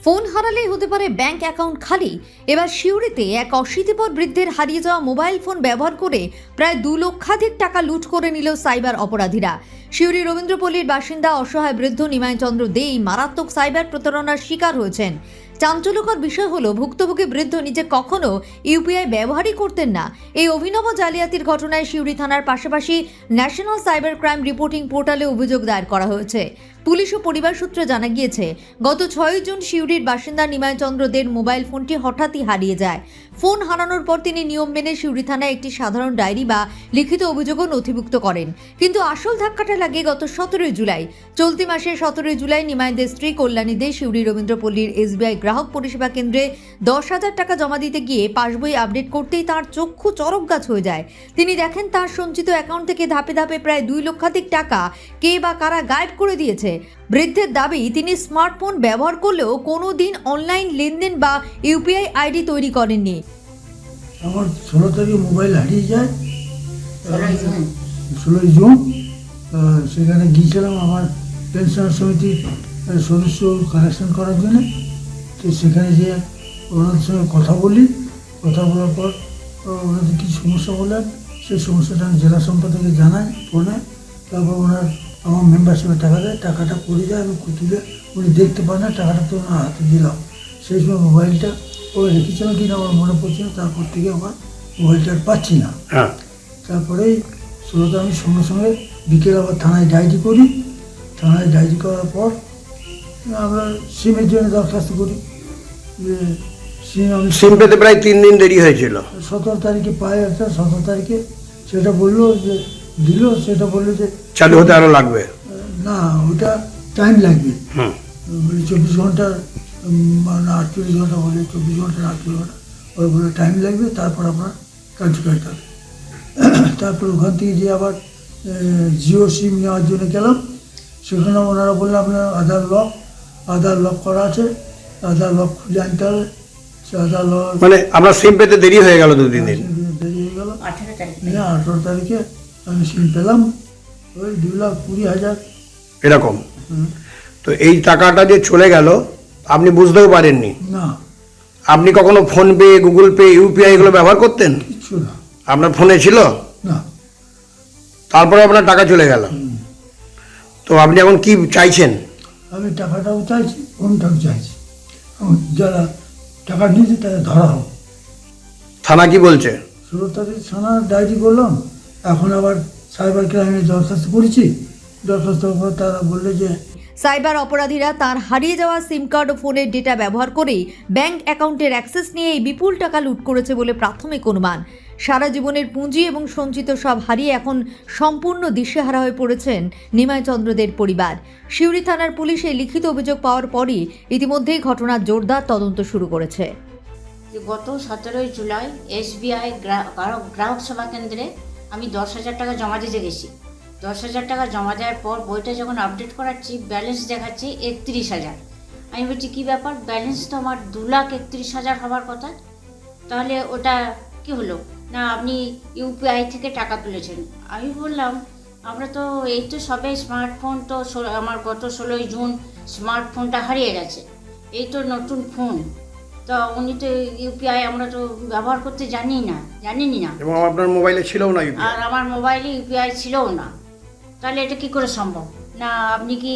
Phone হারালেই হতে পারে bank account খালি। এবার সিউড়িতে এক অশীতিপর বৃদ্ধের হারিয়ে যাওয়া মোবাইল ফোন ব্যবহার করে প্রায় 2 লক্ষাধিক টাকা লুট করে নিল সাইবার অপরাধীরা। সিউড়ি রবীন্দ্রপল্লীর বাসিন্দা অসহায় বৃদ্ধ নিমাই চন্দ্র দে এই মারাত্মক সাইবার প্রতারণার শিকার হয়েছেন। চাঞ্চল্যকর বিষয় হলো ভুক্তভোগী বৃদ্ধ নিজে কখনো ইউপিআই ব্যবহারই করতেন না। এই অভিনব জালিয়াতির ঘটনায় সিউড়ি থানার পাশাপাশি ন্যাশনাল সাইবার ক্রাইম রিপোর্টিং পোর্টালে অভিযোগ দায়ের করা হয়েছে। পুলিশ ও পরিবার সূত্রে জানা গিয়েছে, গত 6 জুন সিউড়ির বাসিন্দা নিমাই চন্দ্র দের মোবাইল ফোনটি হঠাৎই হারিয়ে যায়। ফোন হারানোর পর তিনি নিয়ম মেনে সিউড়ি থানায় একটি সাধারণ ডায়েরি বা লিখিত অভিযোগও নথিভুক্ত করেন। কিন্তু আসল ধাক্কাটা লাগে গত 17 জুলাই। চলতি মাসের 17 জুলাই নিমাইদের স্ত্রী কল্যাণী দে সিউড়ি রবীন্দ্রপল্লীর এসবিআই গ্রাহক পরিষেবা কেন্দ্রে 10,000 টাকা জমা দিতে গিয়ে পাসবই আপডেট করতেই তাঁর চক্ষু চরক গাছ হয়ে যায়। তিনি দেখেন তার সঞ্চিত অ্যাকাউন্ট থেকে ধাপে ধাপে প্রায় 2 লক্ষাধিক টাকা কে বা কারা গায়েব করে দিয়েছে। বৃদ্ধের দাবি, তিনি স্মার্টফোন ব্যবহার করলেও কোনো দিন অনলাইন লেনদেন বা ইউপিআই আইডি তৈরি করেননি। আমার 16 তারিখে মোবাইল হারিয়ে যায়, 16 জুন। সেখানে গিয়েছিলাম আমার পেনশন সমিতির সদস্য কালেকশন করার জন্য। তো সেখানে যে ওনাদের সঙ্গে কথা বলার পর ওনাদের কী সমস্যা বললেন, সেই সমস্যাটা আমি জেলা সম্পাদকে জানাই ফোনে। তারপর ওনার আমার মেম্বারশিপে টাকা দেয়, টাকাটা পড়ে যায়, আমি তুলে উনি দেখতে পান না, টাকাটা তো ওনার হাতে দিলাম। সেই সময় মোবাইলটা ওরা রেখেছিলাম কিনা আমার মনে পড়ছে না। তারপর থেকে আমার মোবাইলটা আর পাচ্ছি না। তারপরেই 16তে আমি সঙ্গে সঙ্গে বিকেল আবার থানায় ডায়েরি করি। থানায় ডায়েরি করার পর আমরা সিমের জন্য দরখাস্ত করি যে সিম পেতে প্রায় 3 দিন দেরি হয়েছিল। 17 তারিখে পাই একটা, 17 তারিখে সেটা বললো যে দিল, সেটা বললো যে চালু হতে আরো লাগবে। না, ওটা টাইম লাগবে, 24 ঘন্টা না 48 ঘন্টা বলে, 24 ঘন্টা না 48 ঘন্টা ওরা বলে টাইম লাগবে, তারপর আপনার কার্যকারিত হবে। তারপর ওখান থেকে যে আবার জিও সিম নেওয়ার জন্য গেলাম। সেখানে ওনারা বললেন আপনার আধার লক করা আছে, আধার লক খুলে আনতে হবে। সে আধার লক মানে আমরা সিম পেতে দেরি হয়ে গেল 2-3 দিন। দেরি হয়ে গেল। 18 তারিখে আমি সিম পেলাম, ওই 2,20,000 এরকম। তো এই টাকাটা যে চলে গেল আপনি বুঝতেও পারেননি? না। আপনি কখনো phone pay, Google pay, UPI এগুলো ব্যবহার করতেন? কিচ্ছু না। আপনার ফোনে ছিল না। তারপরে আপনার টাকা চলে গেল। তো আপনি এখন কি চাইছেন? আমি টাকাটাও চাইছি, ফোনটাও চাইছি। যারা টাকা নিয়েছে তাদের ধরা হোক। থানা কি বলছে? 16 তারিখ থানা ডায়েরি করলাম, এখন আবার সাইবার ক্রাইমে দরখাস্ত করেছি। দরখাস্তের পর তারা বললে যে সাইবার অপরাধীরা তার হারিয়ে যাওয়া সিম কার্ড ও ফোনের ডেটা ব্যবহার করেই ব্যাংক অ্যাকাউন্টের অ্যাক্সেস নিয়ে এই বিপুল টাকা লুট করেছে বলে প্রাথমিক অনুমান। সারা জীবনের পুঁজি এবং সঞ্চিত সব হারিয়ে এখন সম্পূর্ণ দিশেহারা হয়ে পড়েছেন নিমাই চন্দ্রদের পরিবার। সিউড়ি থানার পুলিশ এই লিখিত অভিযোগ পাওয়ার পরই ইতিমধ্যেই ঘটনার জোরদার তদন্ত শুরু করেছে। গত 17 জুলাই এসবিআই গ্রাহক সেবা কেন্দ্রে আমি 10,000 টাকা জমা দিতে গেছি। 10,000 টাকা জমা দেওয়ার পর বইটা যখন আপডেট করাচ্ছি, ব্যালেন্স দেখাচ্ছে 31,000। আমি বলছি কী ব্যাপার, ব্যালেন্স তো আমার 2,31,000 হওয়ার কথা, তাহলে ওটা কি হলো? না, আপনি ইউপিআই থেকে টাকা তুলেছেন। আমি বললাম আমরা তো এই তো সবে স্মার্টফোন, তো আমার গত 16 জুন স্মার্টফোনটা হারিয়ে গেছে, এই তো নতুন ফোন, তো উনি তো ইউপিআই আমরা তো ব্যবহার করতে জানিনি না, এবং আপনার মোবাইলে ছিলও না ইউপিআই। আর আমার মোবাইলে ইউপিআই ছিলও না। তাহলে এটা কি করে সম্ভব? না, আপনি কি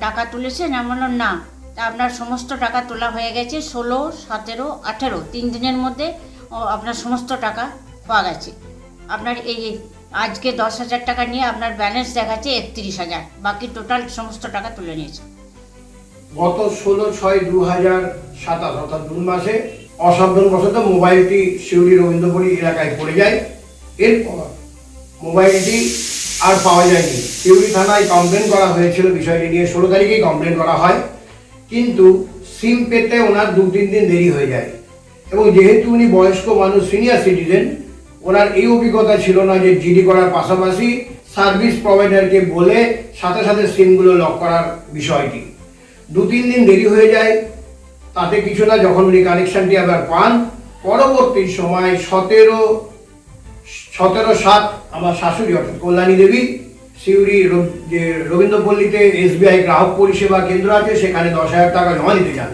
টাকা তুলেছেন? আমি বললাম না। তা আপনার সমস্ত টাকা তোলা হয়ে গেছে 16, 17, 18, 3 দিনের মধ্যে আপনার সমস্ত টাকা পাওয়া গেছে। আপনার এই আজকে 10,000 টাকা নিয়ে আপনার ব্যালেন্স দেখাচ্ছে 31,000, বাকি টোটাল সমস্ত টাকা তুলে নিয়েছে। গত 16/6/2027 অর্থাৎ 2 মাসে অসাবধানবশত মোবাইলটি সিউড়ি রবীন্দ্রপল্লী এলাকায় পড়ে যায়। এরপর মোবাইলটি আর পাওয়া যায়নি। সিউড়ি থানায় কমপ্লেন করা হয়েছিল, বিষয়টি নিয়ে 16 তারিখেই কমপ্লেন করা হয়। কিন্তু সিম পেতে ওনার 2-3 দিন দেরি হয়ে যায়। এবং যেহেতু উনি বয়স্ক মানুষ, সিনিয়র সিটিজেন, ওনার এই অভিজ্ঞতা ছিল না যে জিডি করার পাশাপাশি সার্ভিস প্রোভাইডারকে বলে সাথে সাথে সিমগুলো লক করার বিষয়টি। 2-3 দিন দেরি হয়ে যায়, তাতে কিছু না। যখন উনি কানেকশানটি আবার পান, পরবর্তী সময় 17/7 আমার শাশুড়ি অর্থাৎ কল্যাণী দেবী সিউড়ি যে রবীন্দ্রপল্লীতে SBI গ্রাহক পরিষেবা কেন্দ্র আছে সেখানে 10,000 টাকা জমা দিতে যান।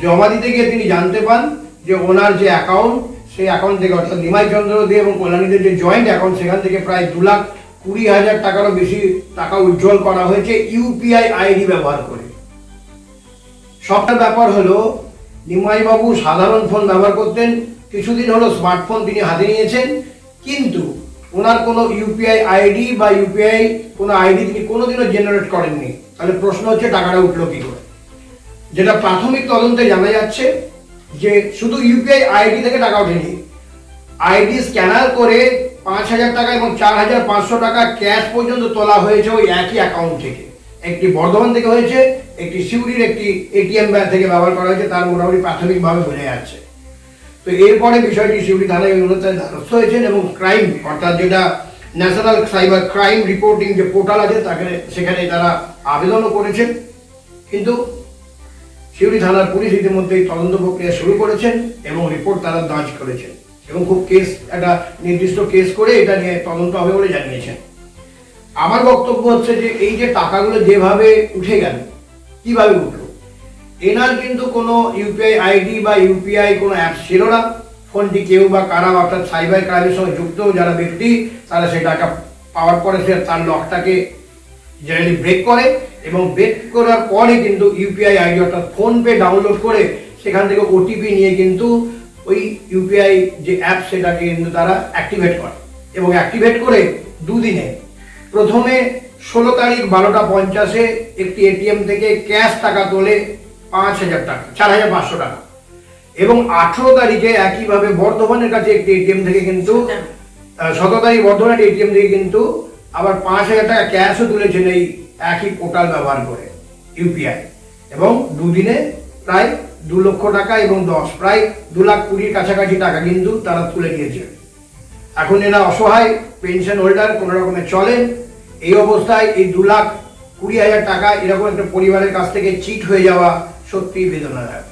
জমা দিতে গিয়ে তিনি জানতে পান যে ওনার যে অ্যাকাউন্ট, সেই অ্যাকাউন্ট থেকে অর্থাৎ নিমাই চন্দ্র দে এবং কল্যাণীদের যে জয়েন্ট অ্যাকাউন্ট, সেখান থেকে প্রায় 2,20,000 টাকারও বেশি টাকা উইথড্রল করা হয়েছে UPI ID ব্যবহার করে। সবটা ব্যাপার হলো, নিমাইবাবু সাধারণ ফোন ব্যবহার করতেন, কিছুদিন হলো স্মার্টফোন তিনি হাতে নিয়েছেন, কিন্তু ওনার কোনো UPI ID বা UPI কোনো ID তিনি কোনোদিনও জেনারেট করেননি। তাহলে প্রশ্ন হচ্ছে টাকাটা উঠলো কি করে? যেটা প্রাথমিক তদন্তে জানা যাচ্ছে যে শুধু UPI ID থেকে টাকা ওঠেনি, ID স্ক্যানার করে 5,000 টাকা এবং 4,500 টাকা ক্যাশ পর্যন্ত তোলা হয়েছে ওই একই অ্যাকাউন্ট থেকে। একটি বর্ধমান থেকে হয়েছে, একটি সিউড়ির একটি ATM ব্যাংক থেকে ব্যবহার করা হয়েছে, তার মোটামুটি প্রাথমিকভাবে বোঝা যাচ্ছে। তো এরপরে বিষয়টি সিউড়ি থানায় উন্নতির দ্বারস্থ হয়েছেন এবং ক্রাইম, অর্থাৎ যেটা ন্যাশনাল সাইবার ক্রাইম রিপোর্টিং যে পোর্টাল আছে সেখানে তারা আবেদনও করেছেন। কিন্তু সিউড়ি থানার পুলিশ ইতিমধ্যেই তদন্ত প্রক্রিয়া শুরু করেছেন এবং রিপোর্ট তারা দাঁড় করেছেন এবং খুব একটা নির্দিষ্ট কেস করে এটা নিয়ে তদন্ত হবে বলে জানিয়েছেন। আমার বক্তব্য হচ্ছে যে এই যে টাকাগুলো যেভাবে উঠে গেল, কিভাবে উঠলো, এনার কিন্তু কোনো UPI ID বা UPI কোনো অ্যাপ ছিল না। ফোনটি কেউ বা কারা, অর্থাৎ সাইবার ক্রাইমের সঙ্গে যুক্ত যারা ব্যক্তি, তারা সেই টাকা পাওয়ার পরে সে তার লকটাকে জেনারেলি ব্রেক করে এবং ব্রেক করার পরে কিন্তু UPI ID অর্থাৎ ফোনপে ডাউনলোড করে সেখান থেকে OTP নিয়ে কিন্তু ওই UPI যে অ্যাপ সেটাকে কিন্তু তারা অ্যাক্টিভেট করে এবং অ্যাক্টিভেট করে দুদিনে প্রথমে 16 তারিখ 12:50 একটি ATM থেকে ক্যাশ টাকা তোলে 5,000 টাকা, 4,500 টাকা এবং 18 তারিখে একইভাবে বর্ধমানের কাছে একটি ATM থেকে কিন্তু 17 তারিখ বর্ধমানের ATM থেকে কিন্তু আবার 5,000 টাকা ক্যাশও তুলেছেন এই একই পোর্টাল ব্যবহার করে UPI, এবং দুদিনে প্রায় 2 লক্ষ টাকা এবং প্রায় 2,20,000 কাছাকাছি টাকা কিন্তু তারা তুলে নিয়েছে। এখন এরা অসহায় পেনশন হোল্ডার, কোনো রকমে চলেন। এই অবস্থায় এই 2,20,000 টাকা এরকম একটা পরিবারের কাছ থেকে চিট হয়ে যাওয়া সত্যিই বেদনাদায়ক।